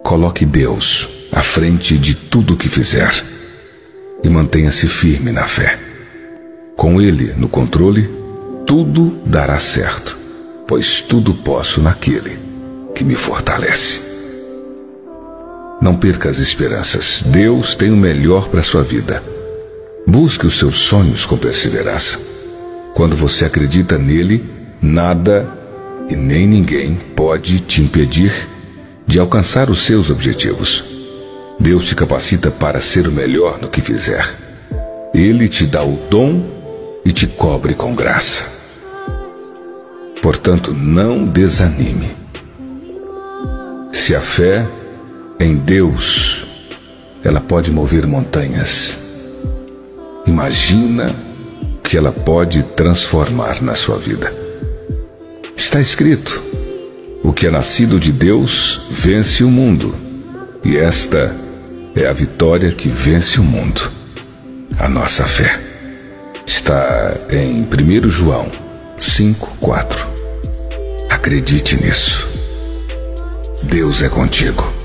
Coloque Deus à frente de tudo o que fizer e mantenha-se firme na fé. Com Ele no controle, tudo dará certo, pois tudo posso naquele que me fortalece. Não perca as esperanças. Deus tem o melhor para a sua vida. Busque os seus sonhos com perseverança. Quando você acredita nele, nada e nem ninguém pode te impedir de alcançar os seus objetivos. Deus te capacita para ser o melhor no que fizer. Ele te dá o dom e te cobre com graça. Portanto, não desanime. Se a fé em Deus, ela pode mover montanhas, imagina o que ela pode transformar na sua vida. Está escrito: o que é nascido de Deus vence o mundo, e esta é a vitória que vence o mundo, a nossa fé. Está em 1 João 5:4. Acredite nisso. Deus é contigo.